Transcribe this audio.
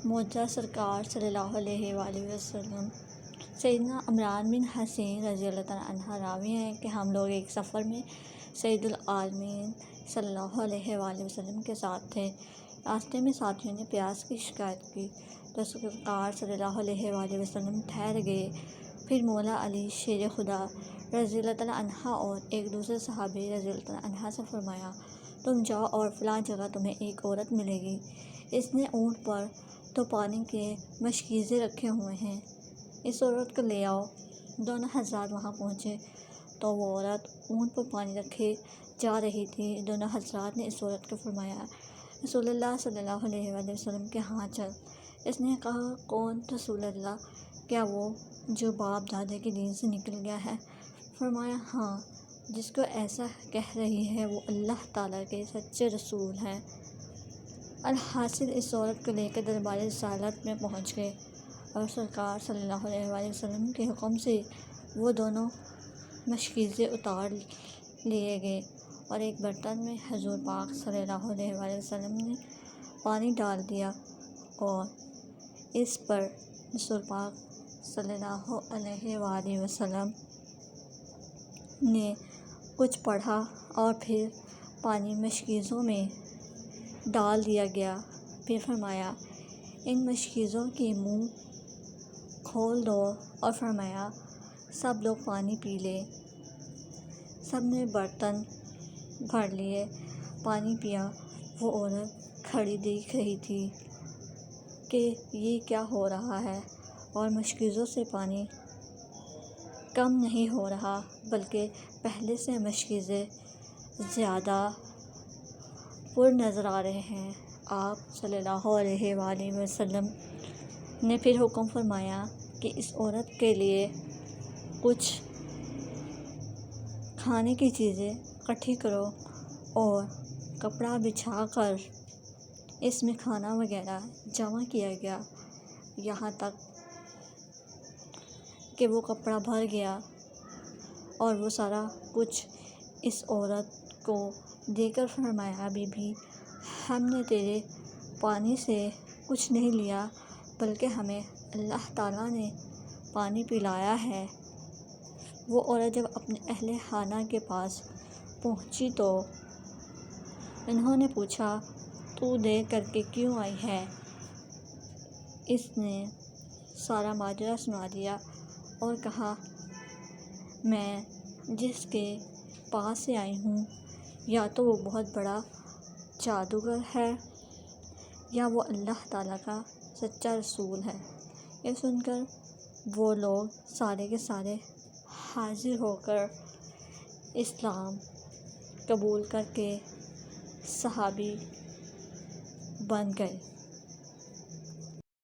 معجزہ سرکار صلی اللہ علیہ وآلہ وسلم۔ سیدنا عمران بن حسین رضی اللہ تعالیٰ عنہ راوی ہیں کہ ہم لوگ ایک سفر میں سید العالمین صلی اللہ علیہ وآلہ وسلم کے ساتھ تھے۔ راستے میں ساتھیوں نے پیاس کی شکایت کی تو سرکار صلی اللہ علیہ وآلہ وسلم ٹھہر گئے۔ پھر مولا علی شیر خدا رضی اللہ تعالیٰ عنہ اور ایک دوسرے صحابی رضی اللہ تعالیٰ عنہ سے فرمایا، تم جاؤ اور فلاں جگہ تمہیں ایک عورت ملے گی، اس نے اونٹ پر تو پانی کے مشکیزے رکھے ہوئے ہیں، اس عورت کو لے آؤ۔ دونوں حضرات وہاں پہنچے تو وہ عورت اونٹ پر پانی رکھے جا رہی تھی۔ دونوں حضرات نے اس عورت کو فرمایا، رسول اللہ صلی اللہ علیہ وآلہ وسلم کے ہاں چل۔ اس نے کہا، کون رسول اللہ؟ کیا وہ جو باپ دادے کے دین سے نکل گیا ہے؟ فرمایا، ہاں، جس کو ایسا کہہ رہی ہے وہ اللہ تعالیٰ کے سچے رسول ہیں۔ الحاصل اس عورت کو لے کر دربار رسالت میں پہنچ گئے اور سرکار صلی اللہ علیہ وآلہ وسلم کے حکم سے وہ دونوں مشکیزے اتار لیے گئے اور ایک برتن میں حضور پاک صلی اللہ علیہ وآلہ وسلم نے پانی ڈال دیا اور اس پر رسول پاک صلی اللہ علیہ وآلہ وسلم نے کچھ پڑھا اور پھر پانی مشکیزوں میں ڈال دیا گیا۔ پھر فرمایا، ان مشکیزوں کے منہ کھول دو اور فرمایا، سب لوگ پانی پی لیں۔ سب نے برتن بھر لیے، پانی پیا۔ وہ عورت کھڑی دیکھ رہی تھی کہ یہ کیا ہو رہا ہے اور مشکیزوں سے پانی کم نہیں ہو رہا بلکہ پہلے سے مشکیزیں زیادہ پر نظر آ رہے ہیں۔ آپ صلی اللہ علیہ وآلہ وسلم نے پھر حکم فرمایا کہ اس عورت کے لیے کچھ کھانے کی چیزیں اکٹھی کرو اور کپڑا بچھا کر اس میں کھانا وغیرہ جمع کیا گیا، یہاں تک کہ وہ کپڑا بھر گیا اور وہ سارا کچھ اس عورت کو دے کر فرمایا، بی بی، ہم نے تیرے پانی سے کچھ نہیں لیا بلکہ ہمیں اللہ تعالیٰ نے پانی پلایا ہے۔ وہ عورت جب اپنے اہل خانہ کے پاس پہنچی تو انہوں نے پوچھا، تو دیر کر کے کیوں آئی ہے؟ اس نے سارا ماجرا سنا دیا اور کہا، میں جس کے پاس سے آئی ہوں یا تو وہ بہت بڑا جادوگر ہے یا وہ اللہ تعالیٰ کا سچا رسول ہے۔ یہ سن کر وہ لوگ سارے کے سارے حاضر ہو کر اسلام قبول کر کے صحابی بن گئے۔